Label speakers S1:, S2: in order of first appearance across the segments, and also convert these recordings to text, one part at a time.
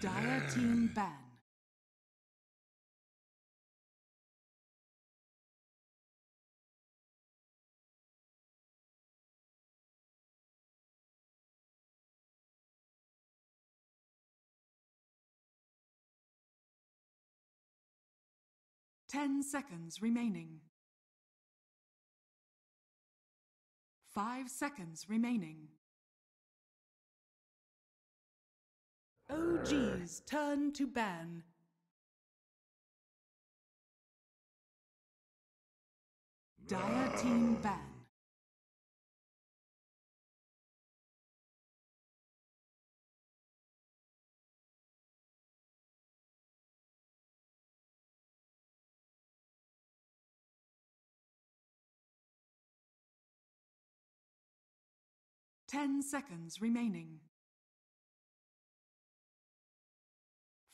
S1: Dire team ban. Ten seconds remaining. 5 seconds remaining. OG's turn to ban. Dire team ban. Ten seconds remaining.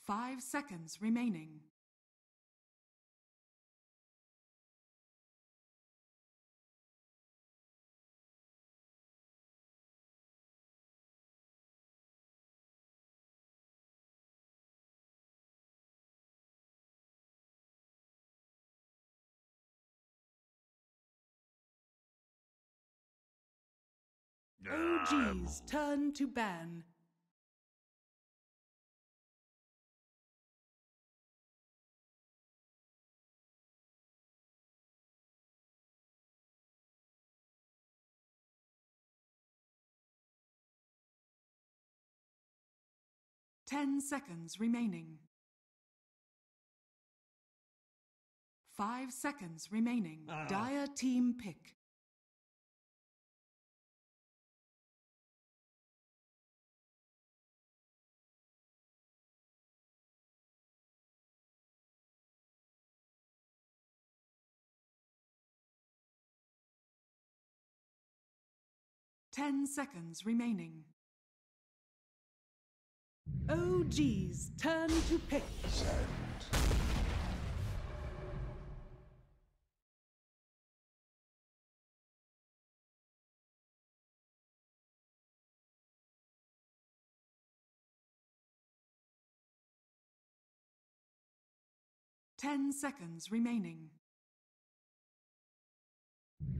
S1: 5 seconds remaining. OG's turn to ban. Ten seconds remaining. 5 seconds remaining. Dire team pick. Ten seconds remaining. OG's turn to pick.
S2: Send.
S1: 10 seconds remaining.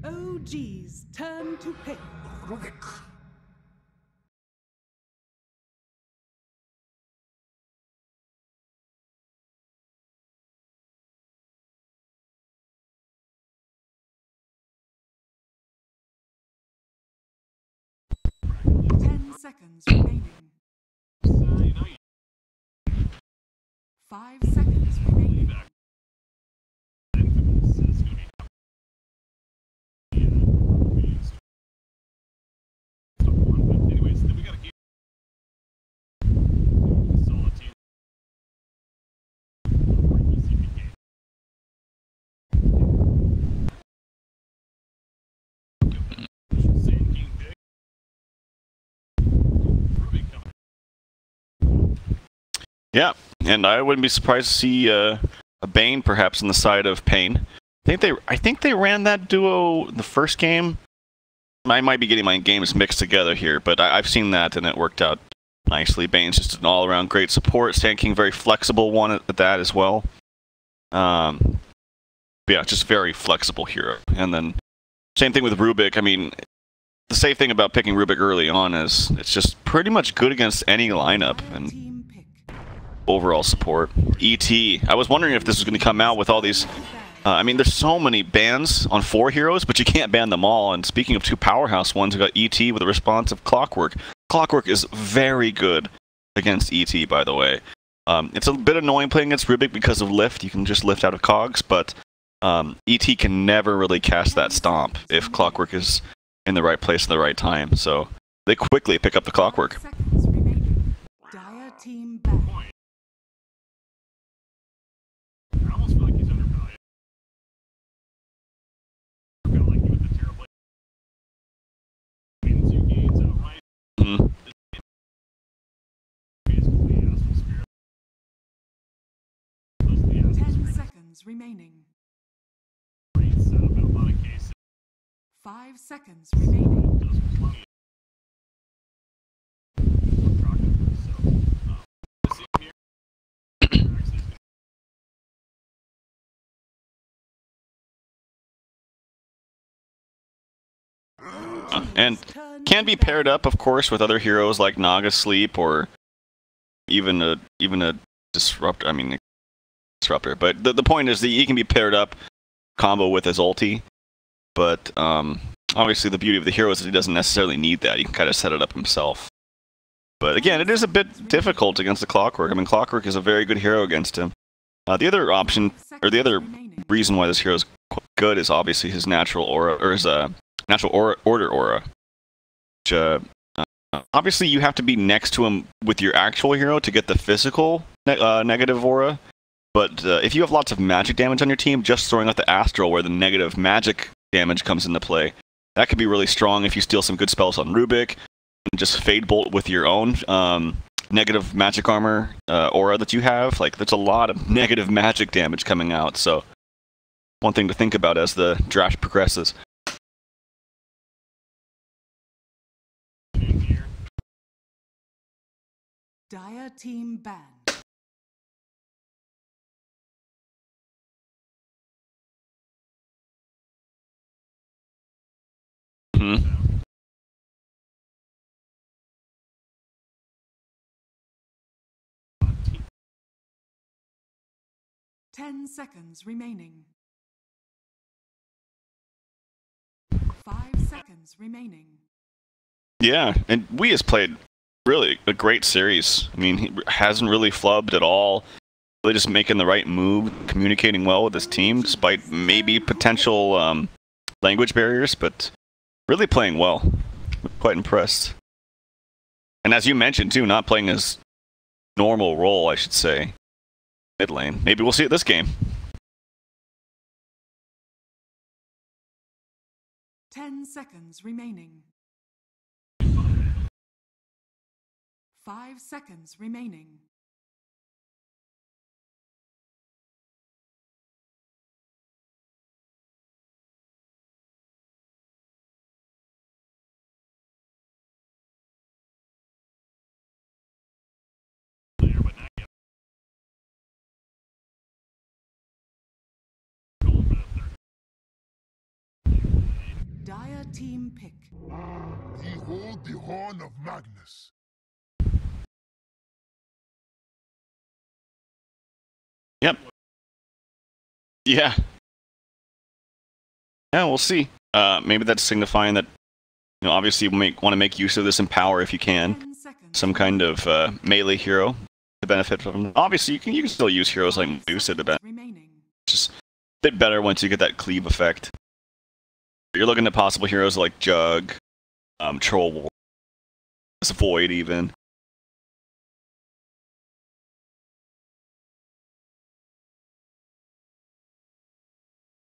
S1: OG's turn to pick.
S2: Rubik.
S1: 10 seconds remaining. 5 seconds remaining.
S3: Yeah, and I wouldn't be surprised to see a baiN perhaps on the side of paiN. I think they ran that duo the first game. I might be getting my games mixed together here, but I've seen that and it worked out nicely. baiN's just an all-around great support. Sand King, very flexible one at that as well. Yeah, just very flexible hero. And then same thing with Rubik. I mean, the safe thing about picking Rubik early on is it's just pretty much good against any lineup and overall support. E.T. I was wondering if this was going to come out with all these. I mean, there's so many bans on 4 heroes, but you can't ban them all. And speaking of 2 powerhouse ones, we got E.T. with a responsive Clockwork. Clockwork is very good against E.T., by the way. It's a bit annoying playing against Rubik because of lift. You can just lift out of cogs, but E.T. can never really cast that stomp if Clockwork is in the right place at the right time. So they quickly pick up the Clockwork.
S1: Dire team back.
S4: I almost feel like he's undervalued. I feel like he with the terrible wins you gains outright. Basically, Astral Spirit.
S1: 10 seconds remaining.
S4: Great setup in a lot of cases.
S1: 5 seconds remaining.
S4: Does plenty.
S3: And can be paired up, of course, with other heroes like Naga Sleep or even a disruptor. I mean, disruptor. But the point is that he can be paired up, combo with his ulti. But obviously, the beauty of the hero is that he doesn't necessarily need that. He can kind of set it up himself. But again, it is a bit difficult against the Clockwork. I mean, Clockwork is a very good hero against him. The other option, or the other reason why this hero is good, is obviously his natural aura, or his order aura. Which, obviously, you have to be next to him with your actual hero to get the physical negative aura. But if you have lots of magic damage on your team, just throwing out the astral where the negative magic damage comes into play, that could be really strong if you steal some good spells on Rubik, and just Fade Bolt with your own negative magic armor aura that you have. Like, there's a lot of negative magic damage coming out, so one thing to think about as the draft progresses.
S1: Dire team banned.
S3: Mm-hmm.
S1: 10 seconds remaining. 5 seconds remaining.
S3: Yeah, and Wii has played really a great series. I mean, he hasn't really flubbed at all. Really just making the right move, communicating well with his team, despite maybe potential language barriers, but really playing well. I'm quite impressed. And as you mentioned, too, not playing his normal role, I should say, mid lane. Maybe we'll see it this game.
S1: 10 seconds remaining. 5 seconds remaining. Dire team pick.
S2: Behold the horn of Magnus.
S3: Yep. Yeah. Yeah, we'll see. Maybe that's signifying that, you know, obviously you want to make use of this in power if you can. Some kind of melee hero to benefit from. Obviously, you can still use heroes like Medusa to benefit. It's just a bit better once you get that cleave effect. You're looking at possible heroes like Jug, Troll War, Void even.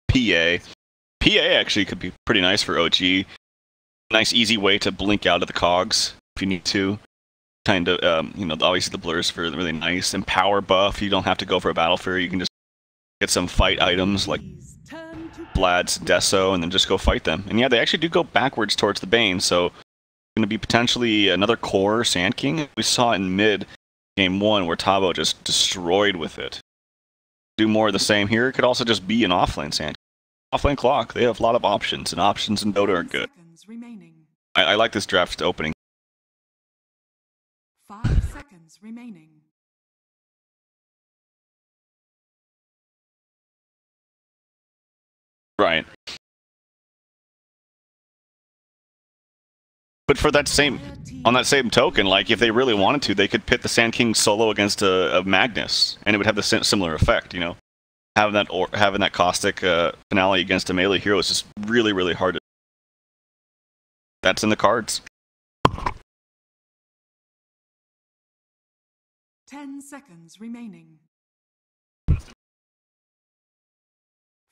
S3: PA. PA actually could be pretty nice for OG. Nice easy way to blink out of the cogs if you need to. Kind of, you know, obviously the blurs for really nice. And power buff, you don't have to go for a battle fury, you can just get some fight items like Vlad's Deso and then just go fight them. And yeah, they actually do go backwards towards the Bane, so it's going to be potentially another core Sand King. We saw in mid game 1 where Tabo just destroyed with it. Do more of the same here. It could also just be an offlane Sand King. Offlane Clock, they have a lot of options, and options in Dota are good. I like this draft opening.
S1: 5 seconds remaining.
S3: Right. But for that same, on that same token, like if they really wanted to, they could pit the Sand King solo against a Magnus, and it would have the similar effect. You know, having that caustic finale against a melee hero is just really, really hard to. That's in the cards.
S1: 10 seconds remaining.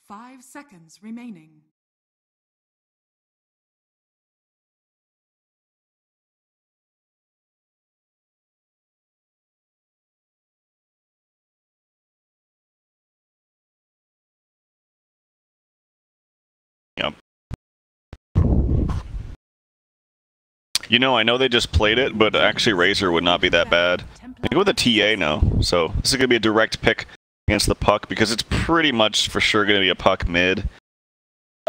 S1: 5 seconds remaining.
S3: Yep. You know, I know they just played it, but actually Razor would not be that bad. They go with a TA now, so this is going to be a direct pick against the puck, because it's pretty much for sure going to be a puck mid.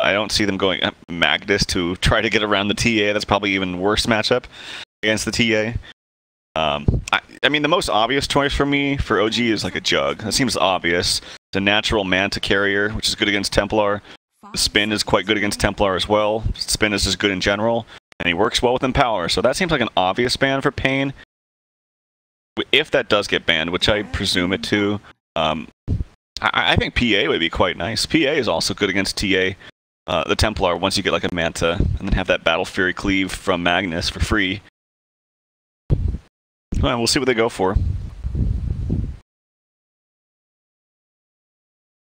S3: I don't see them going Magnus to try to get around the TA. That's probably even worse matchup against the TA. I mean, the most obvious choice for me for OG is like a Jug. That seems obvious. It's a natural Manta carrier, which is good against Templar. The Spin is quite good against Templar as well. Spin is just good in general, and he works well with Empower. So that seems like an obvious ban for paiN. If that does get banned, which I presume it to, I think PA would be quite nice. PA is also good against TA. The Templar, once you get like a Manta, and then have that Battle Fury cleave from Magnus for free. Well, we'll see what they go for.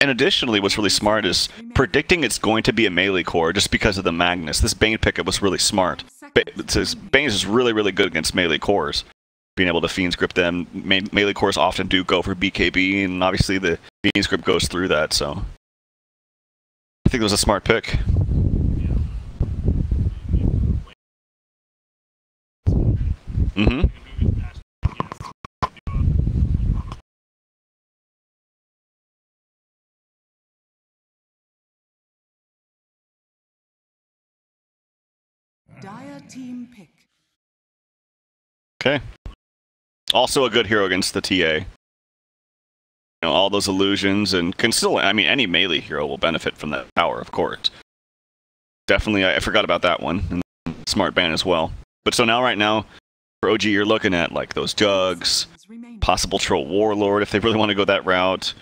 S3: And additionally, what's really smart is predicting it's going to be a melee core just because of the Magnus. This baiN pickup was really smart. baiN is really, really good against melee cores. Being able to Fiend's Grip them. Melee cores often do go for BKB, and obviously the Fiend's Grip goes through that, so... I think it was a smart pick. Mm-hmm.
S1: Dire team pick.
S3: Okay. Also a good hero against the TA. You know, all those illusions, and can still, I mean, any melee hero will benefit from that power, of course. Definitely, I forgot about that one. And smart ban as well. But so now, right now, for OG, you're looking at like those Jugs, possible Troll Warlord if they really want to go that route.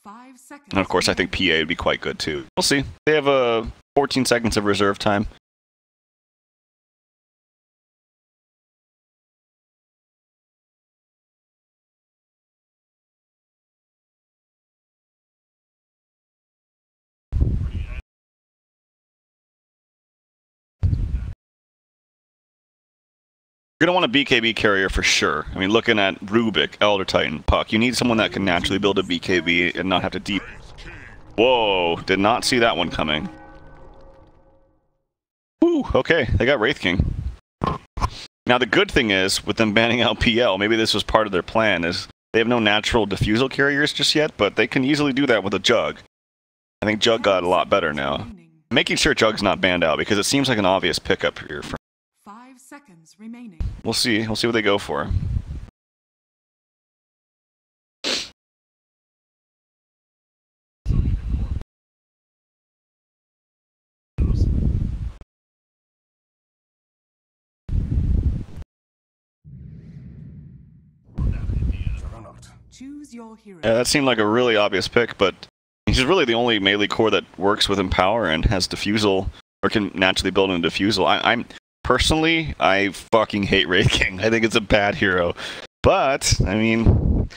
S1: 5 seconds.
S3: And of course, I think PA would be quite good too. We'll see. They have 14 seconds of reserve time. You're going to want a BKB carrier for sure. I mean, looking at Rubik, Elder Titan, Puck, you need someone that can naturally build a BKB and not have to deep... Whoa, did not see that one coming. Woo, okay, they got Wraith King. Now the good thing is, with them banning out PL, maybe this was part of their plan, is they have no natural diffusal carriers just yet, but they can easily do that with a Jug. I think Jug got a lot better now. Making sure Jug's not banned out, because it seems like an obvious pickup here for
S1: 5 seconds remaining.
S3: We'll see. We'll see what they go for.
S1: Choose your hero.
S3: Yeah, that seemed like a really obvious pick, but he's really the only melee core that works with Empower and has Diffusal, or can naturally build in Diffusal. Personally, I fucking hate Wraith King. I think it's a bad hero. But, I mean,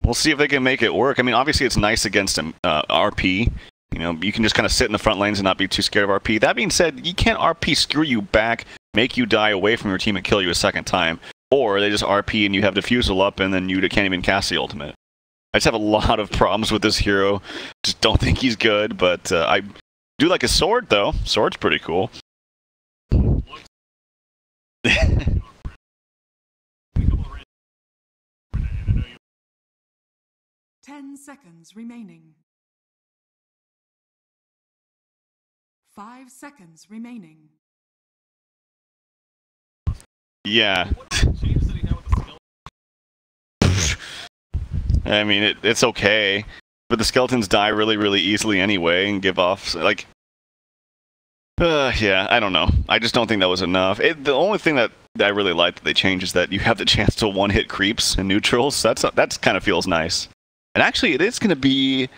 S3: we'll see if they can make it work. I mean, obviously it's nice against RP. You know, you can just kind of sit in the front lanes and not be too scared of RP. That being said, you can't RP screw you back, make you die away from your team and kill you a second time. Or they just RP and you have Diffusal up and then you can't even cast the ultimate. I just have a lot of problems with this hero. Just don't think he's good, but I do like his sword, though. Sword's pretty cool.
S1: 10 seconds remaining. 5 seconds remaining.
S3: Yeah. I mean, it's okay. But the skeletons die really, really easily anyway and give off, like... yeah, I don't know. I just don't think that was enough. The only thing that I really like that they changed is that you have the chance to one-hit creeps and neutrals. That's kind of feels nice. And actually, it is going to be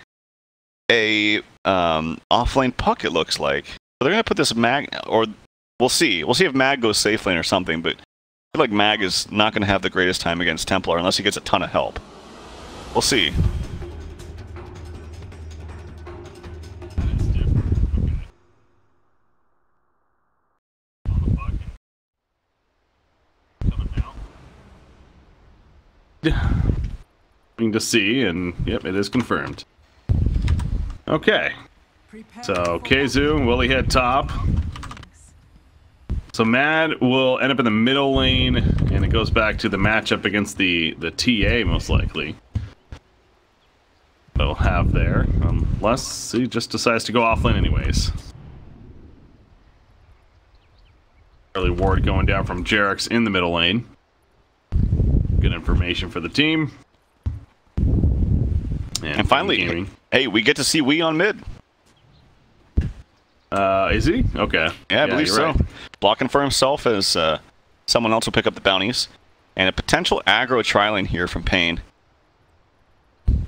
S3: a off-lane Puck, it looks like. So they're going to put this Mag... Or we'll see. We'll see if Mag goes safe lane or something, but I feel like Mag is not going to have the greatest time against Templar unless he gets a ton of help. We'll see.
S4: To see, and yep, it is confirmed. Okay, so Keizu, Willie head top. So Mad will end up in the middle lane, and it goes back to the matchup against the TA most likely. they'll have there, unless he just decides to go offlane anyways. Early ward going down from Jarex in the middle lane. Good information for the team.
S3: And finally, hey, we get to see Wee on mid.
S4: Is he? Okay.
S3: Yeah, I believe so.
S4: Right.
S3: Blocking for himself as someone else will pick up the bounties. And a potential aggro tri-lane here from paiN.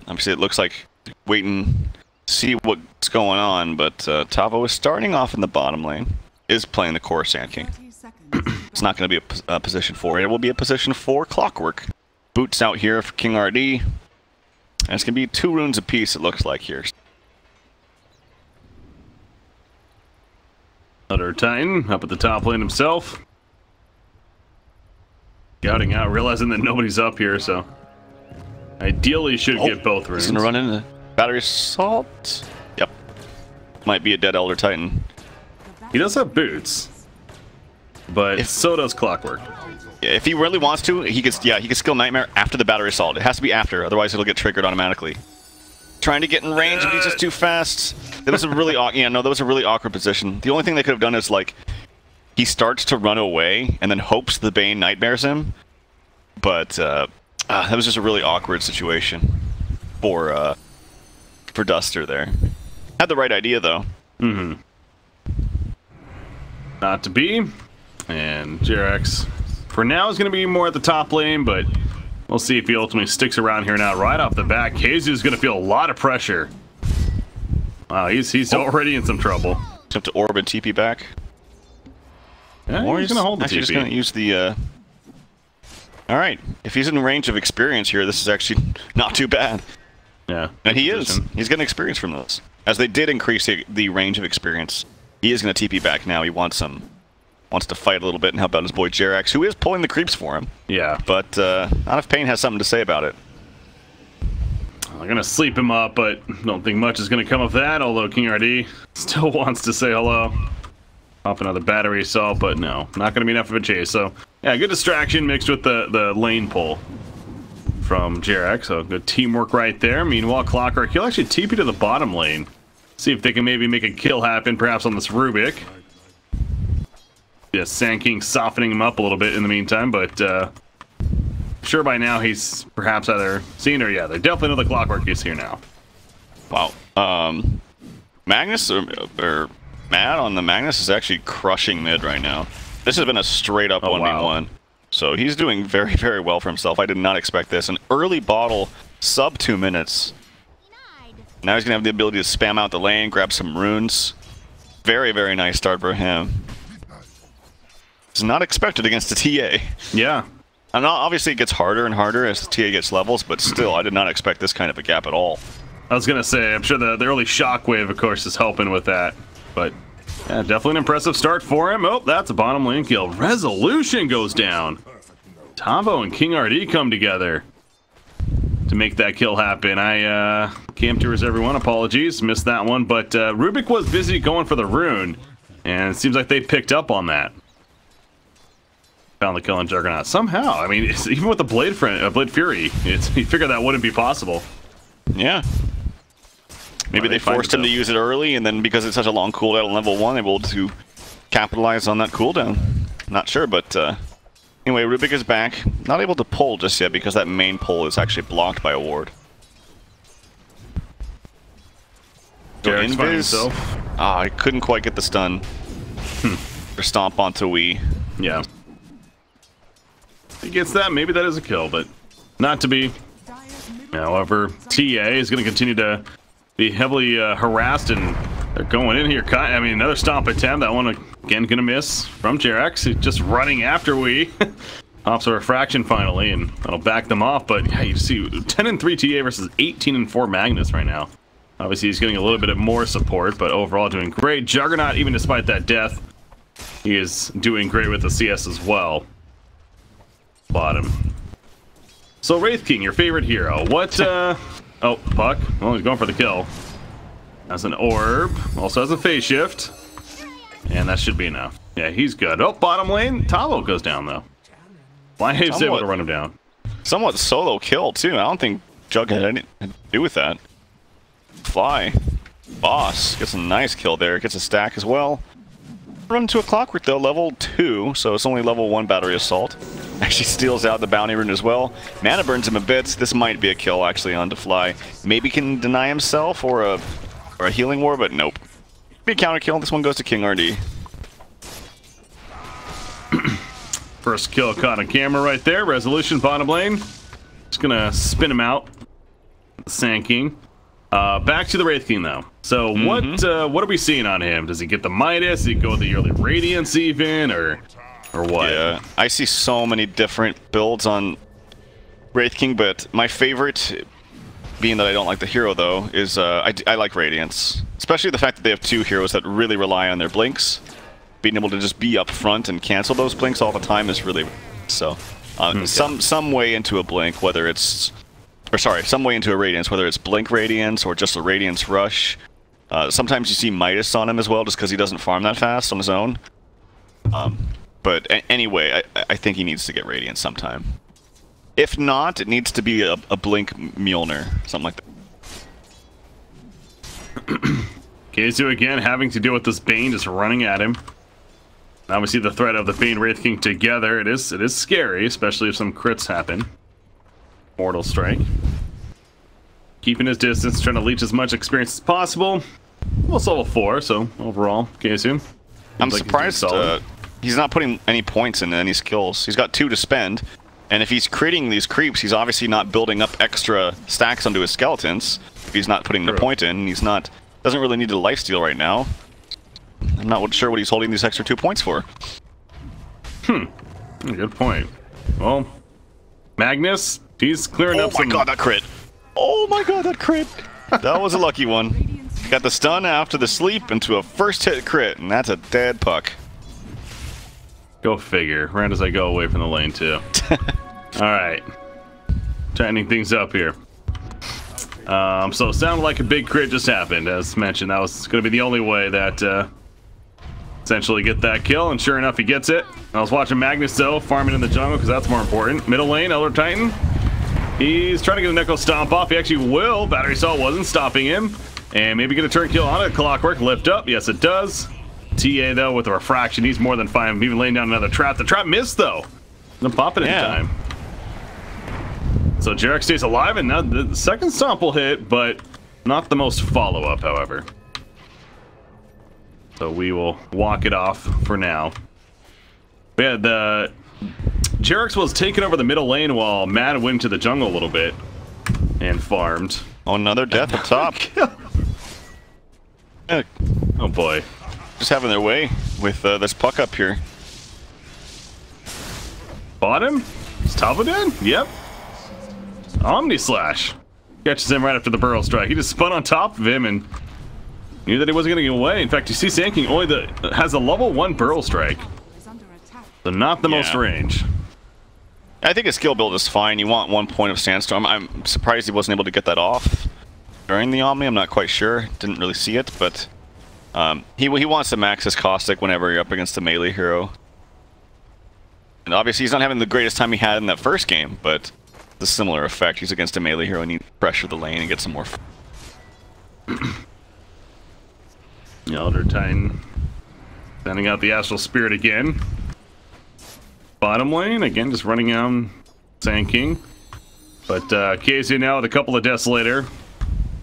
S3: Obviously, it looks like waiting to see what's going on, but Tavo is starting off in the bottom lane. Is playing the core Sand King. It's not going to be a position 4. It will be a position 4 Clockwork. Boots out here for King RD. And it's going to be 2 runes apiece, it looks like here.
S4: Another Titan up at the top lane himself. Scouting out, realizing that nobody's up here, so ideally should get both runes.
S3: He's going to run into Battery Assault. Yep. Might be a dead Elder Titan.
S4: He does have boots, but so does Clockwork.
S3: Yeah, if he really wants to, he could skill Nightmare after the Battery Assault. It has to be after, otherwise it'll get triggered automatically. Trying to get in range, but he's just too fast. That was a really that was a really awkward position. The only thing they could have done is like he starts to run away and then hopes the bane nightmares him. But that was just a really awkward situation for Duster there. Had the right idea though.
S4: Mm-hmm. Not to be. And Jarex for now is going to be more at the top lane, but we'll see if he ultimately sticks around here now. Right off the bat, KZU is going to feel a lot of pressure. Wow, he's already in some trouble.
S3: Jump to orb and TP back.
S4: Yeah, or he's going to hold the TP.
S3: Just going to use the... Alright, if he's in range of experience here, this is actually not too bad.
S4: Yeah.
S3: And he is. He's getting experience from this. As they did increase the range of experience, he is going to TP back now. He wants to fight a little bit and help out his boy Jarex, who is pulling the creeps for him.
S4: Yeah.
S3: But not if paiN has something to say about it.
S4: I'm going to sleep him up, but don't think much is going to come of that, although King RD still wants to say hello. Pop another battery assault, but no, not going to be enough of a chase. So, yeah, good distraction mixed with the lane pull from Jarex. So, good teamwork right there. Meanwhile, Clockwork, he'll actually TP to the bottom lane. See if they can maybe make a kill happen, perhaps on this Rubik. Yeah, Sand King softening him up a little bit in the meantime, but sure by now he's perhaps either seen or yeah, they definitely know the Clockwork is here now.
S3: Wow. Magnus or Matt on the Magnus is actually crushing mid right now. This has been a straight up 1v1. Wow. So he's doing very, very well for himself. I did not expect this. An early bottle, sub 2 minutes. Now he's going to have the ability to spam out the lane, grab some runes. Very, very nice start for him. It's not expected against the TA.
S4: Yeah.
S3: And obviously it gets harder and harder as the TA gets levels, but still, I did not expect this kind of a gap at all.
S4: I was going to say, I'm sure the early shockwave, of course, is helping with that. But, yeah, definitely an impressive start for him. Oh, that's a bottom lane kill. Resolution goes down. Tavo and King RD come together to make that kill happen. Cam Tours, everyone, apologies, missed that one. But Rubik was busy going for the rune, and it seems like they picked up on that. Found the kill on Juggernaut. Somehow, I mean, even with the Blade Fury, he figured that wouldn't be possible.
S3: Yeah. Maybe they forced him to use it early, and then because it's such a long cooldown on level 1, they were able to capitalize on that cooldown. Not sure, but anyway, Rubik is back. Not able to pull just yet because that main pull is actually blocked by a ward. Invis. I couldn't quite get the stun. Or stomp onto Wee.
S4: Yeah. If he gets that, maybe that is a kill, but not to be. However, TA is going to continue to be heavily harassed, and they're going in here. I mean, another stomp attempt. That one, again, going to miss from Jarex. He's just running after Wee. Pops a refraction finally, and that'll back them off. But yeah, you see 10-3 TA versus 18-4 Magnus right now. Obviously, he's getting a little bit of more support, but overall doing great. Juggernaut, even despite that death, he is doing great with the CS as well. Bottom. So, Wraith King, your favorite hero. What, oh, Puck. Well, he's going for the kill. Has an orb. Also has a phase shift. And that should be enough. Yeah, he's good. Oh, bottom lane. Tavo goes down, though. Flyhave's able to run him down.
S3: Somewhat solo kill, too. I don't think Jug had anything to do with that. Fly. Boss gets a nice kill there. Gets a stack as well. Run into a clockwork though, level 2, so it's only level 1 battery assault. Actually steals out the bounty rune as well. Mana burns him a bit. This might be a kill actually on to Fly. Maybe can deny himself or a healing war, but nope. Be a counter kill. This one goes to King RD.
S4: First kill caught on camera right there. Resolution bottom lane. Just gonna spin him out. Sand King. Back to the Wraith King though. So what are we seeing on him? Does he get the Midas? Does he go the early Radiance even, or what?
S3: Yeah, I see so many different builds on Wraith King, but my favorite, being that I don't like the hero though, is I like Radiance. Especially the fact that they have 2 heroes that really rely on their blinks. Being able to just be up front and cancel those blinks all the time is really so. Some way into a blink, whether it's some way into a Radiance, whether it's Blink Radiance or just a Radiance Rush. Sometimes you see Midas on him as well, just because he doesn't farm that fast on his own. But anyway, I think he needs to get Radiance sometime. If not, it needs to be a Blink Mjolnir, something like that.
S4: Keizu again having to deal with this Bane just running at him. Now we see the threat of the Bane Wraith King together. It is scary, especially if some crits happen. Mortal Strike. Keeping his distance, trying to leech as much experience as possible. Almost level 4, so overall, Keizu.
S3: I'm surprised he's not putting any points into any skills. He's got 2 to spend, and if he's creating these creeps, he's obviously not building up extra stacks onto his skeletons. If he's not putting the point in, doesn't really need a lifesteal right now. I'm not sure what he's holding these extra 2 points for.
S4: Good point. Well, Magnus, he's clearing up some...
S3: Oh my god, that crit! Oh my god, that crit! That was a lucky one. Got the stun after the sleep into a first hit crit, and that's a dead puck.
S4: Go figure. Right as I go away from the lane, too. Alright. Tightening things up here. So it sounded like a big crit just happened. As mentioned, that was going to be the only way that essentially get that kill, and sure enough, he gets it. I was watching Magnus, though, farming in the jungle, because that's more important. Middle lane, Elder Titan. He's trying to get a Necro Stomp off. He actually will. Battery Assault wasn't stopping him. And maybe get a turn kill on it. Clockwork, lift up. Yes, it does. TA, though, with a refraction, he's more than fine. Even laying down another trap. The trap missed, though. Doesn't pop it in time. So Jarek stays alive, and now the second stomp will hit, but not the most follow-up, however. So we will walk it off for now. Yeah, the Jarek's was taking over the middle lane while Mad went to the jungle a little bit and farmed.
S3: Oh, another death up top. Yeah.
S4: Oh boy.
S3: Just having their way with this puck up here.
S4: Bottom? Is Tavo dead? Yep. Omni Slash. Catches him right after the Burrow Strike. He just spun on top of him and knew that he wasn't going to get away. In fact, you see Sand King only has a level 1 Burrow Strike. So not the most range.
S3: I think his skill build is fine. You want 1 point of Sandstorm. I'm surprised he wasn't able to get that off during the Omni. I'm not quite sure. Didn't really see it, but he wants to max his Caustic whenever you're up against a melee hero. And obviously he's not having the greatest time he had in that first game, but it's a similar effect. He's against a melee hero and he pressure the lane and get some more.
S4: Elder Titan sending out the Astral Spirit again. Bottom lane, again, just running down Sand King. But Keizu now with a couple of Desolator.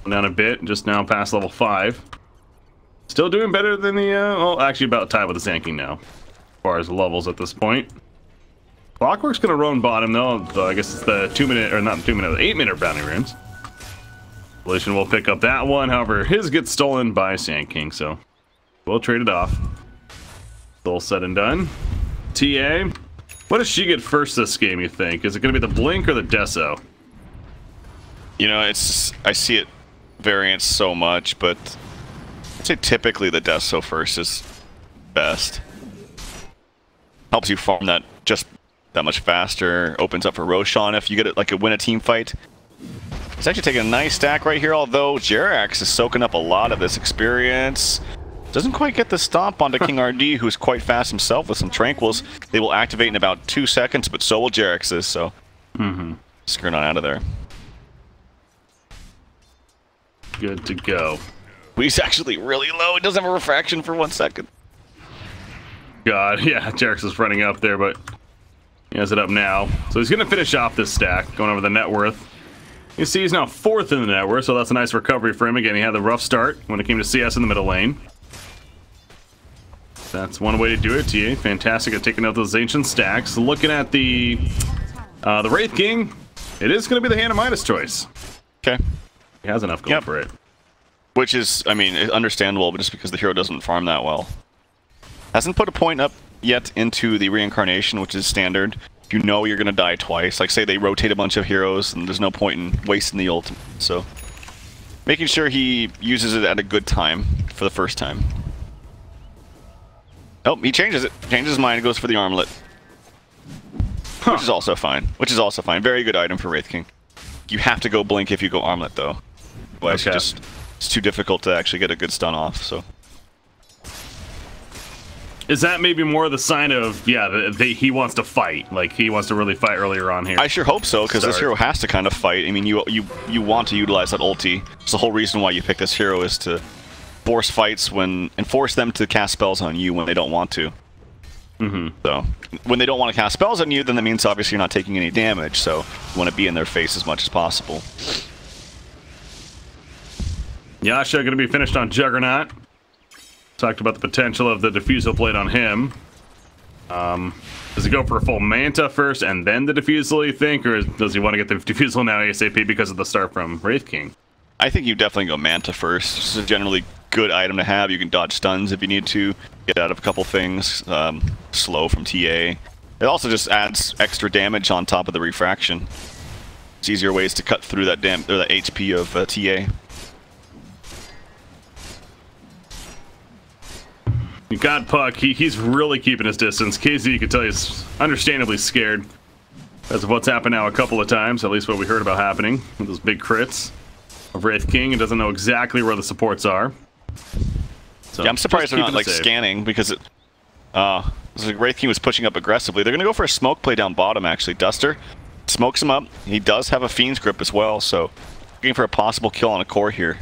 S4: Down a bit, just now past level 5. Still doing better than the, well, actually about tied with the Sand King now. As far as levels at this point. Clockwork's gonna roam bottom though, so I guess it's the 2-minute, or not 2-minute, 8-minute bounty runes. Relation will pick up that one, however, his gets stolen by Sand King, so we'll trade it off. It's all said and done. TA, what does she get first this game, you think? Is it gonna be the Blink or the Deso?
S3: You know, I see it variance so much, but I'd say typically the Deso first is best. Helps you farm that just that much faster, opens up for Roshan if you get it like win a team fight. He's actually taking a nice stack right here, although Jerax is soaking up a lot of this experience. Doesn't quite get the stomp onto King RD, who's quite fast himself with some Tranquils. They will activate in about 2 seconds, but so will Jerax's, so skirting on out of there.
S4: Good to go.
S3: He's actually really low. He doesn't have a refraction for 1 second.
S4: God, yeah, Jarex is running up there, but he has it up now. So he's going to finish off this stack, going over the net worth. You see he's now 4th in the net worth, so that's a nice recovery for him. Again, he had the rough start when it came to CS in the middle lane. That's one way to do it, TA. Fantastic at taking out those ancient stacks. Looking at the Wraith King, it is going to be the Hand of Midas choice.
S3: Okay.
S4: He has enough gold for it.
S3: Which is, I mean, understandable, but just because the hero doesn't farm that well. Hasn't put a point up yet into the reincarnation, which is standard. You know you're going to die twice. Like, say they rotate a bunch of heroes, and there's no point in wasting the ultimate. So, making sure he uses it at a good time for the first time. Oh, he changes it. Changes his mind and goes for the armlet. Huh. Which is also fine. Very good item for Wraith King. You have to go blink if you go armlet, though. Otherwise, it's too difficult to actually get a good stun off, so...
S4: Is that maybe more the sign of, yeah, he wants to fight? Like, he wants to really fight earlier on here?
S3: I sure hope so, because this hero has to kind of fight. I mean, you want to utilize that ulti. It's the whole reason why you pick this hero, is to force fights and force them to cast spells on you when they don't want to. So, when they don't want to cast spells on you, then that means obviously you're not taking any damage, so you want to be in their face as much as possible.
S4: Yasha going to be finished on Juggernaut. Talked about the potential of the Diffusal Blade on him. Does he go for a full Manta first and then the Diffusal, you think? Or does he want to get the Diffusal now ASAP because of the start from Wraith King?
S3: I think you definitely go Manta first. It's a generally good item to have. You can dodge stuns if you need to. Get out of a couple things. Slow from TA. It also just adds extra damage on top of the refraction. It's easier ways to cut through that HP of TA.
S4: You got Puck. He's really keeping his distance. KZ, you can tell he's understandably scared as of what's happened now a couple of times, at least what we heard about happening with those big crits of Wraith King, and doesn't know exactly where the supports are. So,
S3: yeah, I'm surprised they're not like scanning, because it Wraith King was pushing up aggressively. They're gonna go for a smoke play down bottom, actually. Duster smokes him up. He does have a Fiend's Grip as well, so looking for a possible kill on a core here.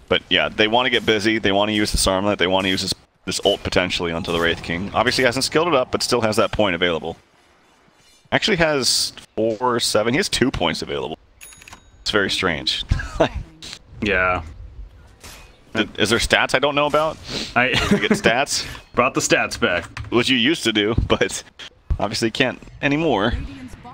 S3: But yeah, they want to get busy. They want to use this armlet. They want to use this ult potentially onto the Wraith King. Obviously hasn't skilled it up, but still has that point available. Actually has 4, 7. He has 2 points available. It's very strange.
S4: Yeah.
S3: Is there stats I don't know about?
S4: I
S3: get stats?
S4: Brought the stats back.
S3: Which you used to do, but obviously can't anymore.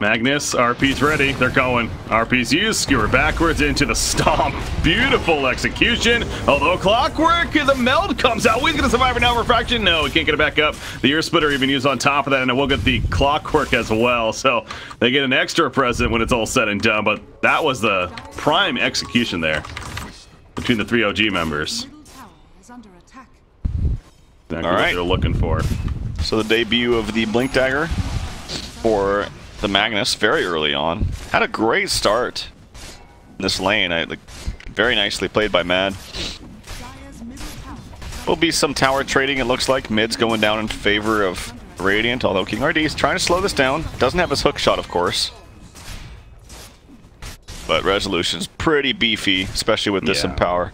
S4: Magnus, RP's ready. They're going. RP's used. Skewer backwards into the stomp. Beautiful execution. Although Clockwork, the meld comes out. He's going to survive an now refraction. No, he can't get it back up. The ear splitter even used on top of that, and it will get the Clockwork as well. So they get an extra present when it's all said and done. But that was the prime execution there between the 3 OG members. That's what they're looking for.
S3: So the debut of the Blink Dagger for the Magnus very early on. Had a great start in this lane. Very nicely played by Mad. Will be some tower trading, it looks like. Mid's going down in favor of Radiant, although King RD is trying to slow this down. Doesn't have his hook shot, of course. But Resolution's pretty beefy, especially with this in power.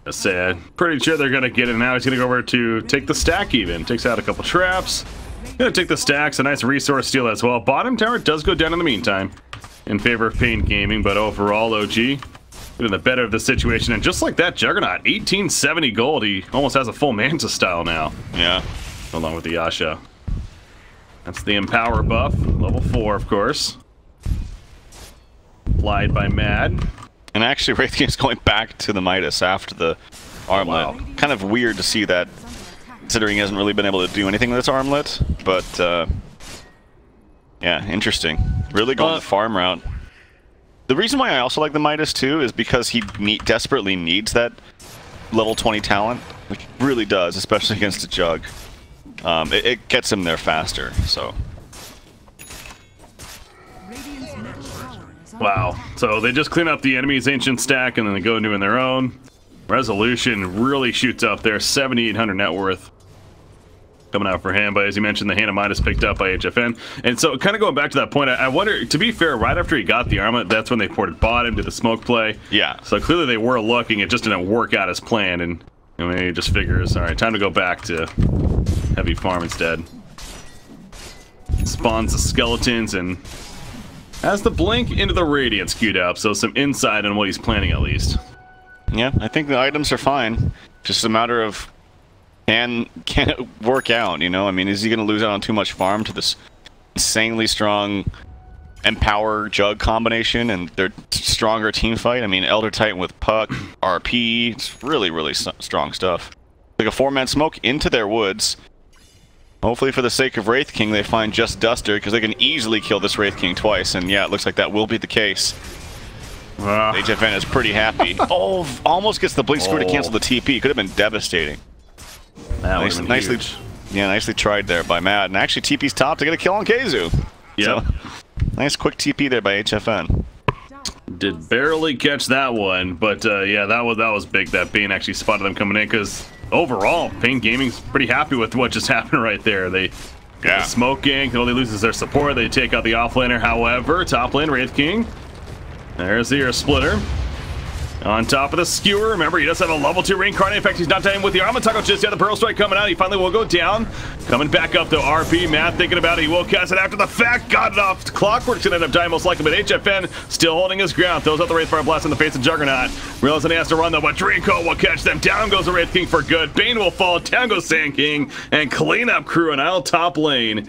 S4: Sad. Pretty sure they're going to get it now. He's going to go over to take the stack even. Takes out a couple traps. Gonna take the stacks, a nice resource steal as well. Bottom tower does go down in the meantime in favor of paiN Gaming, but overall OG getting the better of the situation. And just like that, Juggernaut, 1870 gold. He almost has a full Manta style now.
S3: Yeah.
S4: Along with the Yasha. That's the Empower buff, level 4, of course. Applied by Mad.
S3: And actually, Wraith King is going back to the Midas after the armlet. Wow. Kind of weird to see that, considering he hasn't really been able to do anything with this armlet, but yeah, interesting. Really going the farm route. The reason why I also like the Midas too is because he desperately needs that level 20 talent, which he really does, especially against a Jug. It gets him there faster, so.
S4: Wow, so they just clean up the enemy's ancient stack and then they go into their own. Resolution really shoots up there, 7,800 net worth. coming out for him. But as you mentioned, the Hand of Midas picked up by HFN. And so kind of going back to that point, I wonder, to be fair, right after he got the armor, that's when they ported bottom to the smoke play.
S3: Yeah.
S4: So clearly they were looking. It just didn't work out as planned. And I mean, he just figures, all right, time to go back to heavy farm instead. Spawns the skeletons and has the blink into the radiance queued up. So some insight on what he's planning at least.
S3: Yeah, I think the items are fine. Just a matter of can it work out, you know? I mean, is he going to lose out on too much farm to this insanely strong Empower Jug combination and their stronger team fight? I mean, Elder Titan with Puck, RP, it's really, really strong stuff. Like a 4-man smoke into their woods. Hopefully for the sake of Wraith King, they find just Duster, because they can easily kill this Wraith King twice, and yeah, it looks like that will be the case. HFN is pretty happy. Oh, almost gets the Blink Screw to cancel the TP. Could have been devastating. Nicely tried there by Matt. And actually, TP's top to get a kill on Keizu.
S4: Yeah.
S3: So, nice quick TP there by HFN.
S4: Did barely catch that one, but yeah, that was big that paiN actually spotted them coming in, because overall, paiN Gaming's pretty happy with what just happened right there. They got the smoke gank, the only loses their support, they take out the offlaner. However, top lane, Wraith King. There's the ear splitter. On top of the skewer, remember, he does have a level 2 reincarnate. In fact, he's not dying with the armor tackle just yet. The Pearl Strike coming out. He finally will go down. Coming back up, though. RP, Matt thinking about it. He will cast it after the fact. Got it off. Clockwork's going to end up dying most likely, but HFN still holding his ground. Throws out the Wraithfire Blast in the face of Juggernaut. Realizing he has to run, though, but Drinko will catch them. Down goes the Wraith King for good. baiN will fall. Down goes Sand King. And cleanup crew in Isle top lane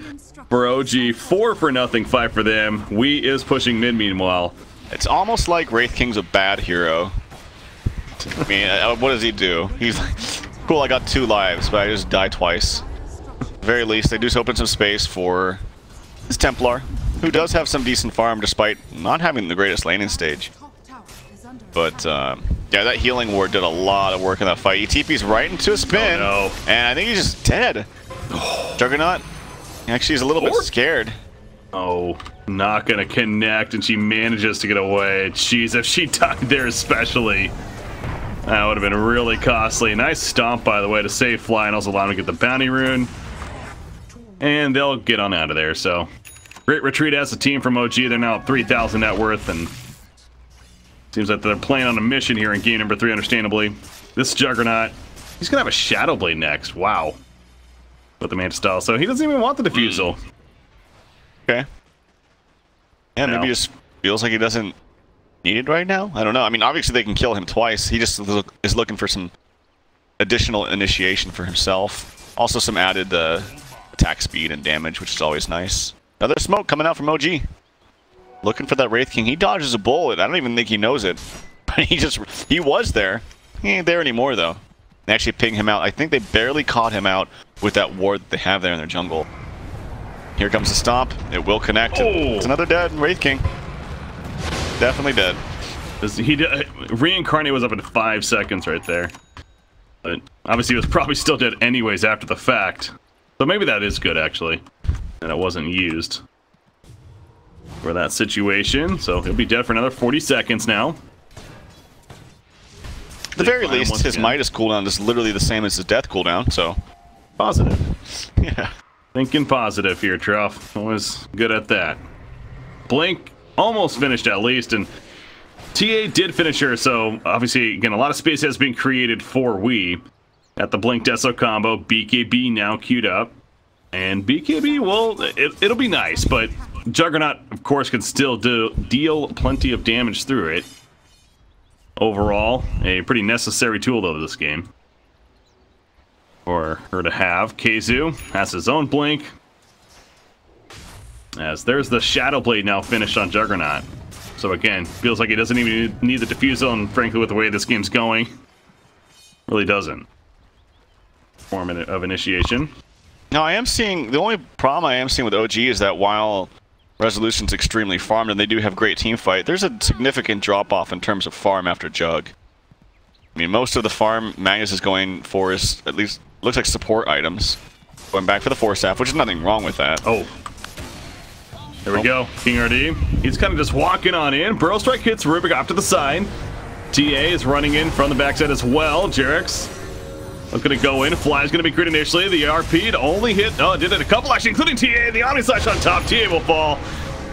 S4: for OG. 4-0 fight for them. Wee is pushing mid, meanwhile.
S3: It's almost like Wraith King's a bad hero. I mean, what does he do? He's like, cool, I got 2 lives, but I just died twice. At the very least, they do open some space for this Templar, who does have some decent farm despite not having the greatest laning stage. But, yeah, that healing ward did a lot of work in that fight. He TP's right into a spin,
S4: oh, no.
S3: And I think he's just dead. Juggernaut actually is a little bit scared.
S4: Oh, not gonna connect, and she manages to get away. Jeez, if she died there especially, that would have been really costly. Nice stomp, by the way, to save Fly and also allow him to get the bounty rune. And they'll get on out of there, so. Great retreat as a team from OG. They're now at 3,000 net worth, and seems like they're playing on a mission here in game number 3, understandably. This Juggernaut, he's gonna have a Shadow Blade next. Wow. With the Manta style, so he doesn't even want the Diffusal.
S3: Okay. Yeah, maybe he just feels like he doesn't need it right now? I don't know. I mean, obviously they can kill him twice. He just is looking for some additional initiation for himself. Also some added attack speed and damage, which is always nice. Another smoke coming out from OG. Looking for that Wraith King. He dodges a bullet. I don't even think he knows it. But he was there. He ain't there anymore, though. They actually ping him out. I think they barely caught him out with that ward that they have there in their jungle. Here comes the stomp. It will connect. It's another dead Wraith King. Definitely dead.
S4: Reincarnate was up in 5 seconds right there. But obviously he was probably still dead anyways after the fact. So maybe that is good, actually. And it wasn't used for that situation. So he'll be dead for another 40 seconds now.
S3: At the very least, his Midas cooldown is literally the same as his death cooldown, so.
S4: Positive.
S3: Yeah.
S4: Thinking positive here, Truff. Always good at that. Blink almost finished at least, and TA did finish her, so obviously, again, a lot of space has been created for Wee. At the Blink Deso combo, BKB now queued up. And BKB, well, it'll be nice, but Juggernaut, of course, can still deal plenty of damage through it. Overall, a pretty necessary tool, though, this game. For her to have. Keizu has his own blink. As there's the Shadow Blade now finished on Juggernaut. So again, feels like he doesn't even need the Diffusal, and frankly with the way this game's going, really doesn't. Form of initiation.
S3: Now I am seeing, the only problem I am seeing with OG is that while Resolution's extremely farmed and they do have great team fight, there's a significant drop off in terms of farm after Jug. I mean, most of the farm Magnus is going for is, at least, looks like support items. Going back for the Force Staff, which is nothing wrong with that.
S4: Oh. There we go. King RD. He's kind of just walking on in. Burrow Strike hits Rubik off to the side. TA is running in from the backside as well. Jerix Looking to go in. Fly's going to be crit initially. The RP only hit. Oh, did it a couple actually, including TA. The Omni Slash on top. TA will fall.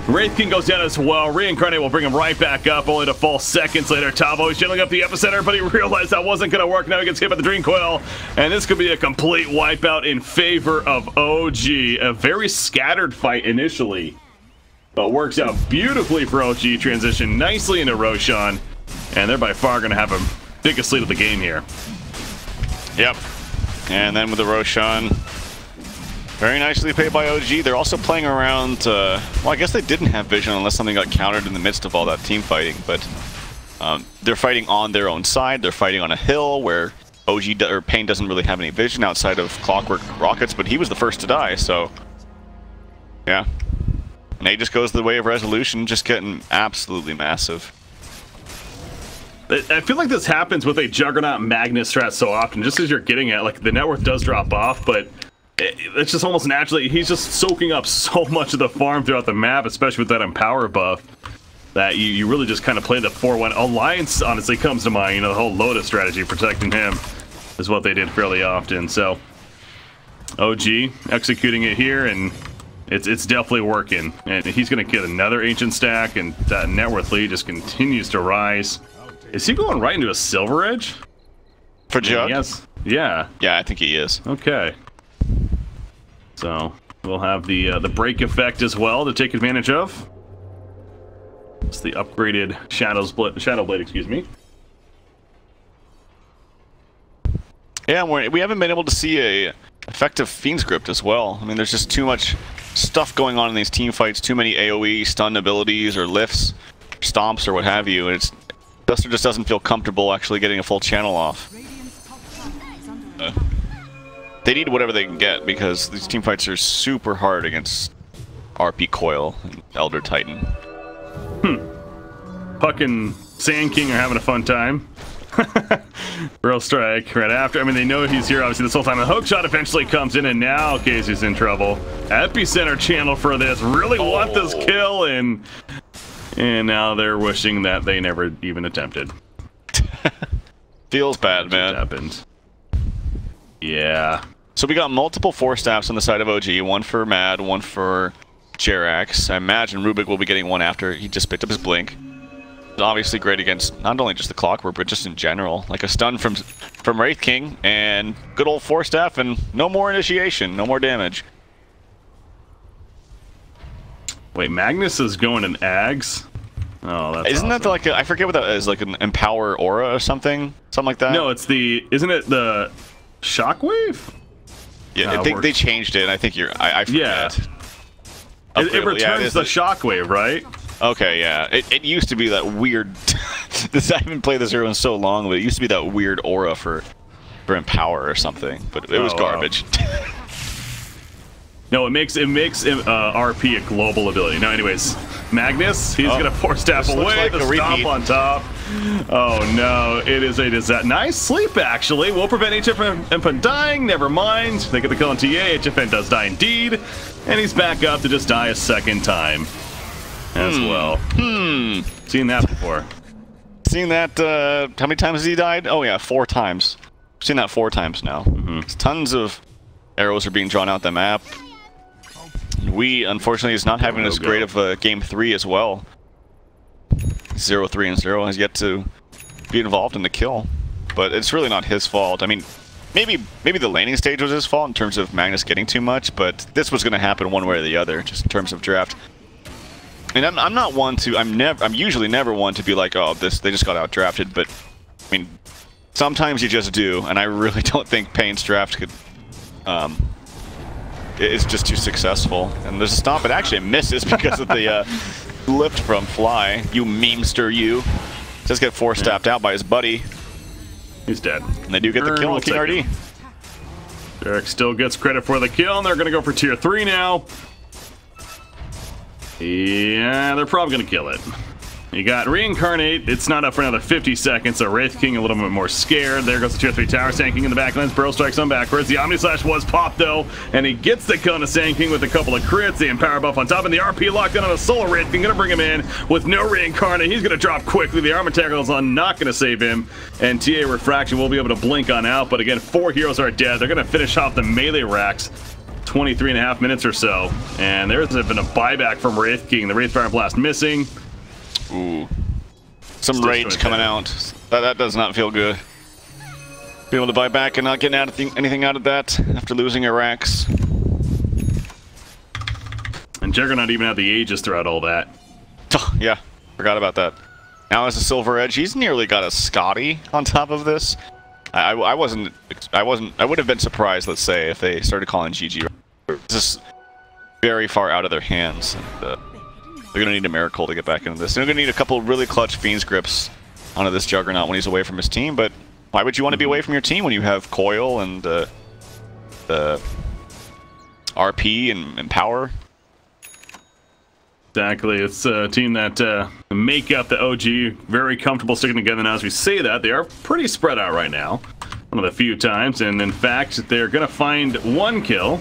S4: Wraith King goes down as well. Reincarnate will bring him right back up, only to fall seconds later. Tavo is channeling up the epicenter, but he realized that wasn't going to work. Now he gets hit by the Dream Coil, and this could be a complete wipeout in favor of OG. A very scattered fight initially, but works out beautifully for OG. Transition nicely into Roshan, and they're by far going to have a biggest lead of the game here.
S3: Yep. And then with the Roshan, very nicely played by OG. They're also playing around, well, I guess they didn't have vision unless something got countered in the midst of all that team fighting, but they're fighting on their own side. They're fighting on a hill where or paiN doesn't really have any vision outside of Clockwork Rockets, but he was the first to die, so yeah. And he just goes the way of resolution, just getting absolutely massive.
S4: I feel like this happens with a Juggernaut Magnus strat so often, just as you're getting at, like, the net worth does drop off, but it's just almost naturally, he's just soaking up so much of the farm throughout the map, especially with that Empower buff, that you really just kind of play the 4-1. Alliance, honestly, comes to mind. You know, the whole Lotus strategy, protecting him, is what they did fairly often. So, OG executing it here, and it's definitely working. And he's going to get another Ancient stack, and that net worth lead just continues to rise. Is he going right into a Silver Edge?
S3: For Jug?
S4: Yes. Yeah.
S3: Yeah, I think he is.
S4: Okay. So we'll have the break effect as well to take advantage of. It's the upgraded Shadow Blade, excuse me.
S3: Yeah, we haven't been able to see a effective Fiend script as well. I mean, there's just too much stuff going on in these team fights. Too many AOE stun abilities or lifts, stomps or what have you, and Duster just doesn't feel comfortable actually getting a full channel off. They need whatever they can get because these team fights are super hard against RP Coil and Elder Titan.
S4: Puck and Sand King are having a fun time. Real strike right after. I mean, they know he's here obviously this whole time. The hook shot eventually comes in, and now Casey's in trouble. Epicenter channel for this. Really want this kill, and now they're wishing that they never even attempted.
S3: Feels bad, man.
S4: Happened. Yeah.
S3: So we got multiple 4-staffs on the side of OG, one for Mad, one for Jerax. I imagine Rubik will be getting one after he just picked up his Blink. It's obviously great against not only just the Clockwork, but just in general. Like a stun from Wraith King, and good old 4-staff, and no more initiation, no more damage.
S4: Wait, Magnus is going in Ags? Oh, that's
S3: Isn't
S4: awesome.
S3: that like I forget what that is, like an Empower Aura or something? Something like that?
S4: No, it's isn't it the Shockwave?
S3: Yeah, I think they changed it, and I think I forget.
S4: Yeah. It returns the Shockwave, right?
S3: Okay, yeah. It used to be that weird... I haven't played this hero in so long, but it used to be that weird aura for Empower or something, but it was garbage.
S4: No, it makes RP a global ability. No, anyways, Magnus, he's gonna 4-staff away, the stomp on top. Oh no, it is a disaster. Nice sleep, actually. Will prevent HFN from dying, never mind. They get the kill on TA, HFN does die indeed, and he's back up to just die a second time as well. Seen that before.
S3: Seen that, how many times has he died? Oh yeah, 4 times. Seen that 4 times now. Tons of arrows are being drawn out the map. We, unfortunately, is not having as great of a game 3 as well. 0-3-0 has yet to be involved in the kill, but it's really not his fault. I mean, maybe the laning stage was his fault in terms of Magnus getting too much, but this was going to happen one way or the other, just in terms of draft. And I'm not one to, I'm usually never one to be like, oh, they just got out drafted, but I mean, sometimes you just do, and I really don't think paiN's draft could. It's just too successful. And there's a stomp, it actually misses because of the lift from Fly. You memester, you. Just get 4-staffed out by his buddy.
S4: He's dead.
S3: And they do get the kill on King RD.
S4: Derek still gets credit for the kill, and they're going to go for tier 3 now. Yeah, they're probably going to kill it. You got Reincarnate. It's not up for another 50 seconds, so Wraith King a little bit more scared. There goes the tier 3 tower. Sand King in the backlands. Burrow strikes on backwards. The Omni Slash was popped, though, and he gets the kill on the Sand King with a couple of crits. The Empower buff on top, and the RP locked in on a solo Wraith King. Gonna bring him in with no Reincarnate. He's gonna drop quickly. The Armor Tackle is on, not gonna save him, and TA Refraction will be able to blink on out, but again, 4 heroes are dead. They're gonna finish off the melee racks. 23.5 minutes or so, and there's been a buyback from Wraith King. The Wraith Fire Blast missing.
S3: Ooh. Some rage coming out. That does not feel good. Be able to buy back and not getting anything out of that after losing Iraq's.
S4: And Juggernaut even had the Aegis throughout all that.
S3: Oh, yeah, forgot about that. Now as a Silver Edge, he's nearly got a Scotty on top of this. I would have been surprised, let's say, if they started calling GG. This is very far out of their hands. And, they're going to need a miracle to get back into this. They're going to need a couple really clutch Fiend's Grips onto this Juggernaut when he's away from his team, but why would you want to be away from your team when you have Coil and the RP and Power?
S4: Exactly. It's a team that make up the OG very comfortable sticking together. Now, as we say that, they are pretty spread out right now. One of the few times, and in fact, they're going to find one kill.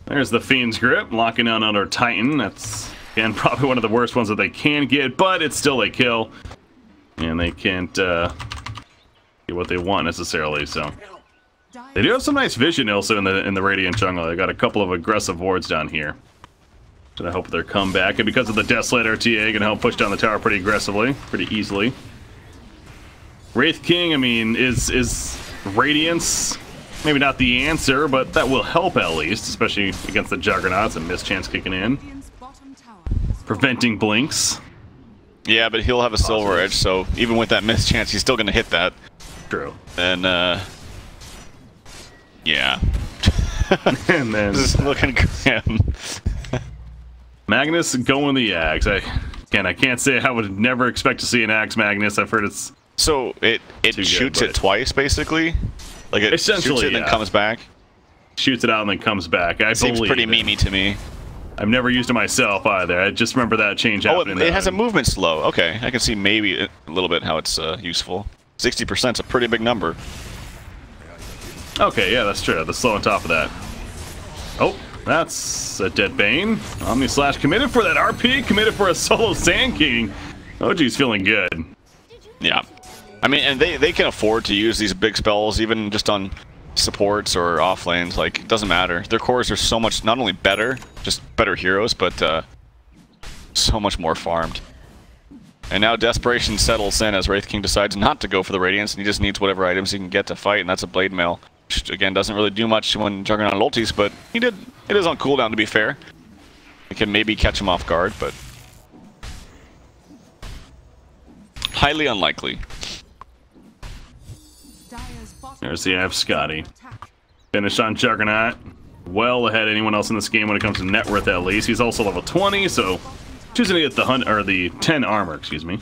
S4: There's the Fiend's Grip, locking down under Titan. That's, again, probably one of the worst ones that they can get, but it's still a kill. And they can't get what they want, necessarily, so... They do have some nice vision also in the Radiant jungle. They got a couple of aggressive wards down here. So I hope their comeback, and because of the Death Slayer, TA can help push down the tower pretty aggressively, pretty easily. Wraith King, I mean, is Radiance maybe not the answer, but that will help at least, especially against the Juggernauts and Mischance kicking in, preventing blinks.
S3: Yeah, but he'll have a Silver Edge, so even with that Mischance, he's still going to hit that.
S4: True.
S3: And yeah.
S4: And then
S3: this is looking grim.
S4: Magnus going the Axe. I can't say I would never expect to see an Axe Magnus. I've heard it's
S3: so it shoots it twice basically, like it shoots it and then comes back.
S4: Shoots it out and then comes back. I
S3: seems
S4: believe
S3: pretty memey to me.
S4: I've never used it myself either. I just remember that change happening.
S3: Oh, it has a movement slow. Okay, I can see maybe a little bit how it's useful. 60% is a pretty big number.
S4: Okay, yeah, that's true. The slow on top of that. Oh, that's a dead Bane. Omni Slash committed for that RP, committed for a solo Sand King. OG's feeling good.
S3: Yeah. I mean, and they can afford to use these big spells even just on supports or off lanes. Like, it doesn't matter. Their cores are so much, not only better, just better heroes, but so much more farmed. And now desperation settles in as Wraith King decides not to go for the Radiance, and he just needs whatever items he can get to fight, and that's a Blade Mail. Which, again, doesn't really do much when Juggernaut ultis, but it is on cooldown, to be fair. It can maybe catch him off guard, but highly unlikely.
S4: There's the F Scotty. Finished on Juggernaut. Well ahead of anyone else in this game when it comes to net worth, at least. He's also level 20, so choosing to get the 10 armor, excuse me.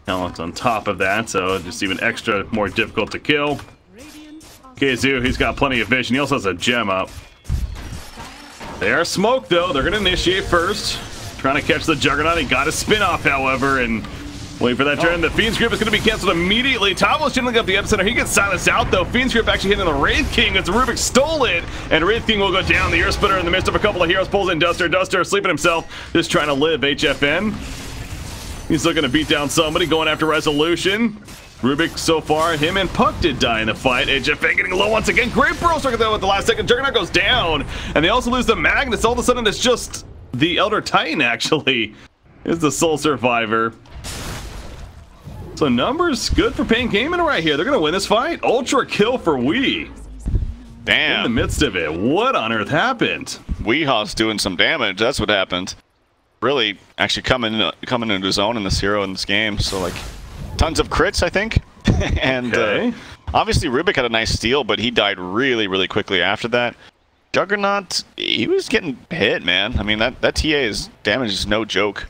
S4: Talent on top of that, so just even extra more difficult to kill. Keizu, he's got plenty of vision. He also has a gem up. They are smoked, though. They're going to initiate first. Trying to catch the Juggernaut. He got a spin-off, however, and wait for that turn. The Fiend's Grip is going to be canceled immediately. Tavo's channeling up the epicenter. He gets silenced out, though. Fiend's Grip actually hitting the Wraith King as Rubik stole it, and Wraith King will go down. The Earth Splitter in the midst of a couple of heroes pulls in Duster. Duster sleeping himself, just trying to live. HFN. He's looking to beat down somebody, going after Resolution. Rubik, so far, him and Puck did die in the fight. HFN getting low once again. Great Burrow Strike though at the last second. Juggernaut goes down, and they also lose the Magnus. All of a sudden, it's just the Elder Titan, actually, is the sole survivor. So numbers good for paiN Gaming right here. They're going to win this fight. Ultra kill for Wii.
S3: Damn.
S4: In the midst of it. What on earth happened?
S3: Weehaws doing some damage. That's what happened. Really, actually coming into his own in this hero in this game. So, like, tons of crits, I think. And obviously Rubik had a nice steal, but he died really, really quickly after that. Juggernaut, he was getting hit, man. I mean, that TA's damage is no joke.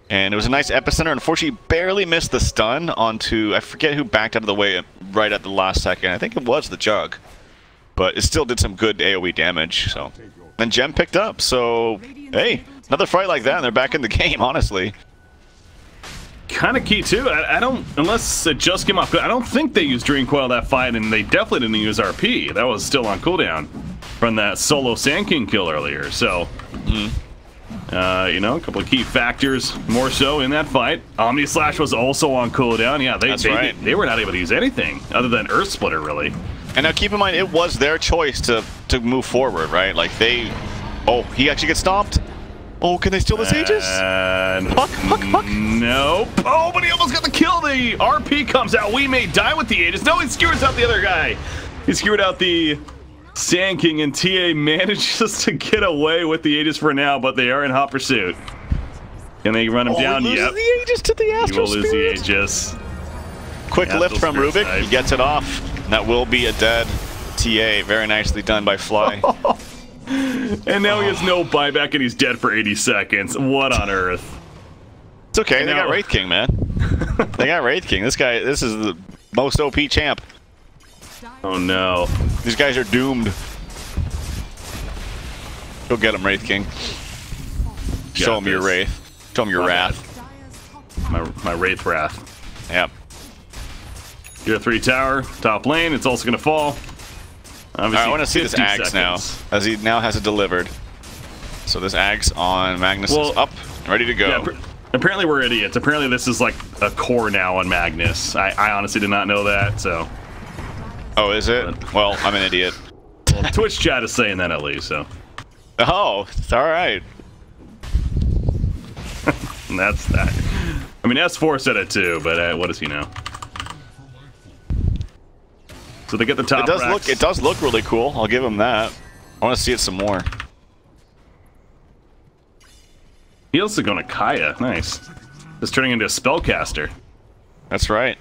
S3: And it was a nice epicenter. Unfortunately, barely missed the stun onto, I forget who backed out of the way right at the last second. I think it was the Jug. But it still did some good AoE damage. So then Gem picked up. So, hey, another fight like that, and they're back in the game, honestly.
S4: kind of key too. I don't, unless it just came off. I don't think they used Dream Coil that fight, and they definitely didn't use RP. That was still on cooldown from that solo Sand King kill earlier. So, you know, a couple of key factors more so in that fight. Omni Slash was also on cooldown. Yeah, they were not able to use anything other than Earth Splitter, really.
S3: And now keep in mind, it was their choice to move forward, right? Like they, oh, he actually gets stomped. Oh, can they steal this Aegis? Puck.
S4: Nope. Oh, but he almost got the kill. The RP comes out. We may die with the Aegis. No, he skewers out the other guy. He skewered out the Sand King, and TA manages to get away with the Aegis for now, but they are in hot pursuit. Can they run him down?
S3: He loses the Aegis to the Astral
S4: Spirit. He will lose the Aegis.
S3: Quick lift from Rubik. He gets it off. That will be a dead TA. Very nicely done by Fly.
S4: And now he has no buyback, and he's dead for 80 seconds. What on earth?
S3: It's okay. They got Wraith King, man. They got Wraith King. This is the most OP champ.
S4: Oh no.
S3: These guys are doomed. Go get him, Wraith King. Show him your Wraith. Show him your wrath.
S4: My Wraith wrath.
S3: Yep.
S4: Tier 3 tower, top lane. It's also going to fall. Obviously,
S3: I want to see this Ags now, as he now has it delivered. So this Ags on Magnus is up, ready to go.
S4: Yeah, apparently we're idiots. Apparently this is like a core now on Magnus. I honestly did not know that, so.
S3: Oh, is it? Well, I'm an idiot.
S4: Well, Twitch chat is saying that at least, so.
S3: Oh, it's all right.
S4: And that's that. I mean, S4 said it too, but what does he know? So they get the top.
S3: It does look really cool. I'll give him that. I want to see it some more.
S4: He also going to Kaya. Nice. Just turning into a spellcaster.
S3: That's right.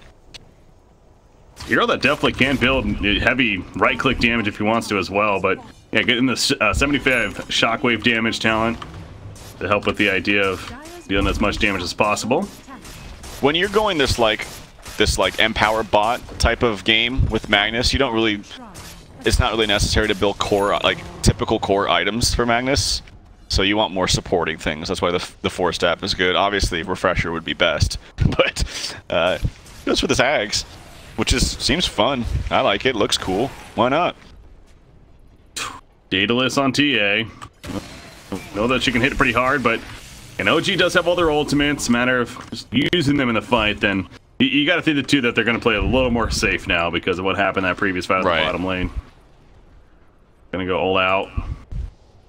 S4: Hero that definitely can build heavy right-click damage if he wants to as well, but yeah, getting the 75 shockwave damage talent to help with the idea of dealing as much damage as possible.
S3: When you're going this empower bot type of game with Magnus, you don't really, it's not really necessary to build core, like typical core items for Magnus. So you want more supporting things. That's why the 4-step is good. Obviously, Refresher would be best, but goes for this Ags, which seems fun. I like it. Looks cool. Why not?
S4: Daedalus on TA. Know that she can hit it pretty hard, but and OG does have all their ultimates. Matter of just using them in the fight. Then you got to think too that they're going to play a little more safe now because of what happened in that previous fight at the bottom lane. Gonna go all out.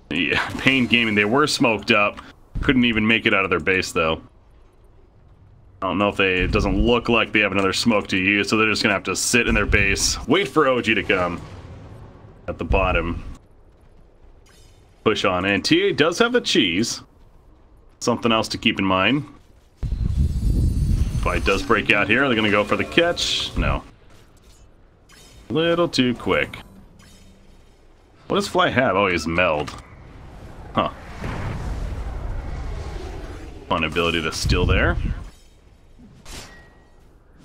S4: Yeah, paiN Gaming. They were smoked up. Couldn't even make it out of their base though. I don't know if it doesn't look like they have another smoke to use, so they're just gonna have to sit in their base, wait for OG to come at the bottom. Push on in. TA does have the cheese. Something else to keep in mind. Fight does break out here. They're gonna go for the catch. No. A little too quick. What does Fly have? Oh, he's meld. Huh. Fun ability to steal there.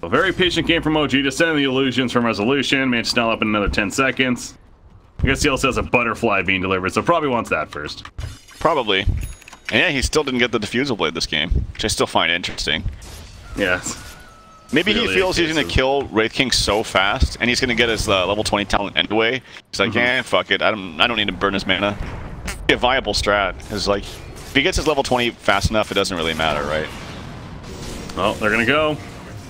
S4: A very patient game from OG, just sending the illusions from Resolution. Managed to snell up in another 10 seconds. I guess he also has a butterfly being delivered, so probably wants that first.
S3: Probably. And yeah, he still didn't get the Diffusal Blade this game, which I still find interesting.
S4: Yes.
S3: Maybe he feels he's going to kill Wraith King so fast, and he's going to get his level 20 talent anyway. He's like, fuck it, I don't need to burn his mana. A viable strat is like, if he gets his level 20 fast enough, it doesn't really matter, right?
S4: Well, they're going to go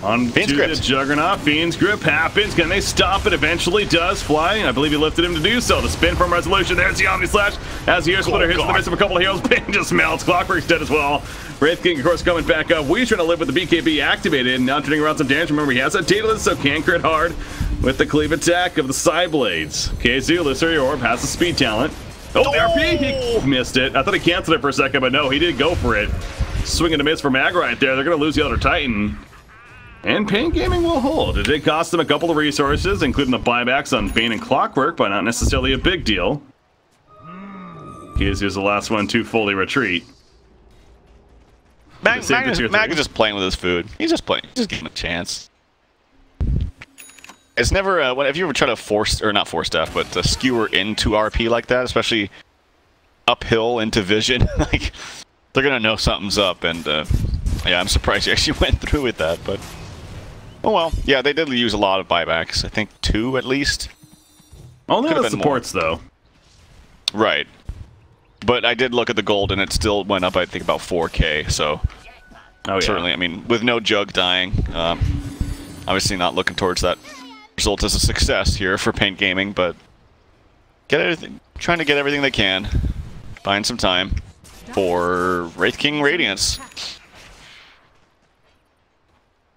S4: on to the Juggernaut. Fiend's Grip happens. Can they stop it? Eventually does. Fly, I believe he lifted him to do so. The spin from Resolution. There's the Omni Slash. As the Air Splitter hits in the midst of a couple of heroes, paiN just melts. Clockwork's dead as well. Wraith King, of course, coming back up. We're trying to live with the BKB activated, and now turning around some damage. Remember, he has that Daedalus, so can crit hard with the cleave attack of the side blades. KZ, Illusory Orb, has the speed talent. Oh, the RP! He missed it. I thought he canceled it for a second, but no, he did go for it. Swing and a miss for Mag right there. They're going to lose the other Titan. And paiN Gaming will hold. It did cost them a couple of resources, including the buybacks on Bane and Clockwork, but not necessarily a big deal. Here's the last one to fully retreat.
S3: Mag is just playing with his food. He's just playing. Just give him a chance. It's never, if you ever try to skewer into RP like that, especially uphill into vision, like, they're gonna know something's up, and Yeah, I'm surprised you actually went through with that, but... Oh well. Yeah, they did use a lot of buybacks. I think 2 at least.
S4: Only on the supports, though.
S3: Right. But I did look at the gold, and it still went up, I think, about 4K, so...
S4: Oh, yeah.
S3: Certainly, I mean, with no jug dying, obviously not looking towards that result as a success here for paiN Gaming, but... trying to get everything they can. Buying some time for Wraith King Radiance.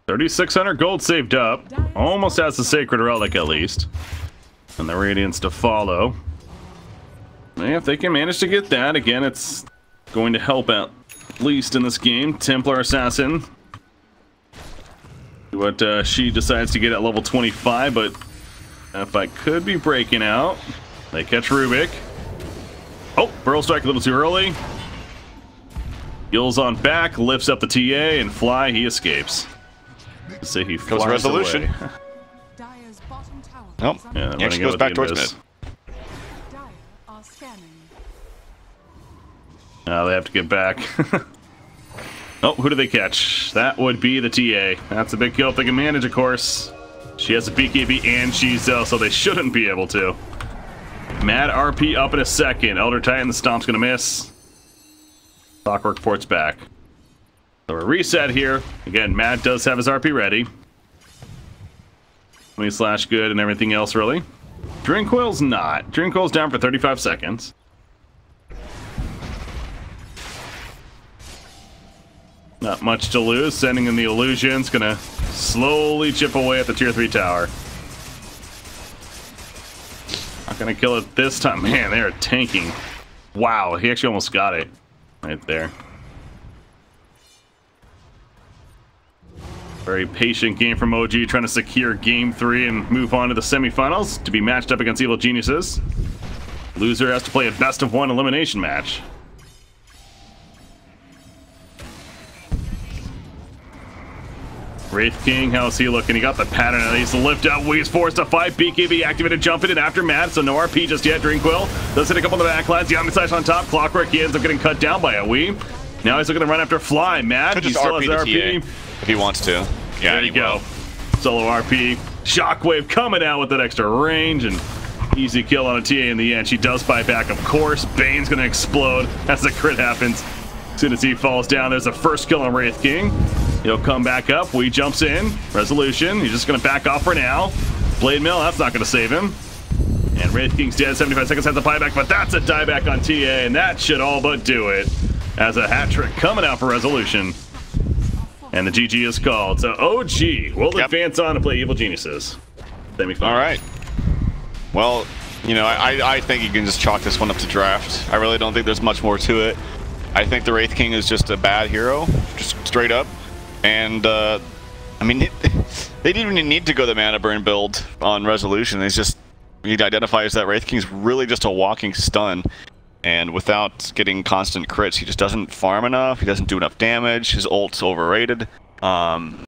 S4: 3,600 gold saved up. Almost has the Sacred Relic, at least. And the Radiance to follow. And if they can manage to get that, again, it's going to help out, at least in this game. Templar Assassin. What she decides to get at level 25, but if I could be breaking out. They catch Rubik. Oh, Burrow Strike a little too early. Gills on back, lifts up the TA, and Fly, he escapes. Say he flies
S3: Resolution.
S4: away.
S1: Dire's bottom tower
S3: Nope.
S1: is under
S4: Yeah,
S3: He actually goes back towards mid.
S1: Dire are scanning.
S4: Now they have to get back. Oh, who do they catch? That would be the TA. That's a big kill if they can manage, of course. She has a BKB and she's so they shouldn't be able to. Mad RP up in a second. Elder Titan, the stomp's gonna miss. Clockwork ports back. So we're reset here. Again, Mad does have his RP ready. 20 / good and everything else, really. Drinkquill's not. Drinkquill's down for 35 seconds. Not much to lose. Sending in the illusions. Gonna slowly chip away at the tier 3 tower. Not gonna kill it this time. Man, they are tanking. Wow, he actually almost got it. Right there. Very patient game from OG, trying to secure game 3 and move on to the semifinals to be matched up against Evil Geniuses. Loser has to play a best-of-1 elimination match. Wraith King, how's he looking? He got the pattern at least. Lift out, Wee's forced to fight. BKB activated, jumping in after Mad, so no RP just yet. Drinkquill does hit a couple on the backlines. The Omnislash on top. Clockwork, he ends up getting cut down by a Wee. Now he's looking to run after Fly. Mad, he still has RP.
S3: If he wants to. Yeah,
S4: there you go. Solo RP. Shockwave coming out with that extra range and easy kill on a TA in the end. She does buy back, of course. Bane's gonna explode as the crit happens. As soon as he falls down, there's a first kill on Wraith King. He'll come back up. Wee jumps in. Resolution. He's just gonna back off for now. Blade Mill, that's not gonna save him. And Wraith King's dead. 75 seconds has the buyback, but that's a dieback on TA, and that should all but do it. As a hat trick coming out for Resolution. And the GG is called. So OG will advance on to play Evil Geniuses. Semifinal.
S3: All right. Well, you know, I think you can just chalk this one up to draft. I really don't think there's much more to it. I think the Wraith King is just a bad hero, just straight up. And, I mean, they didn't even need to go the mana burn build on Resolution. It's just, he identifies that Wraith King's really just a walking stun. And without getting constant crits, he just doesn't farm enough. He doesn't do enough damage. His ult's overrated.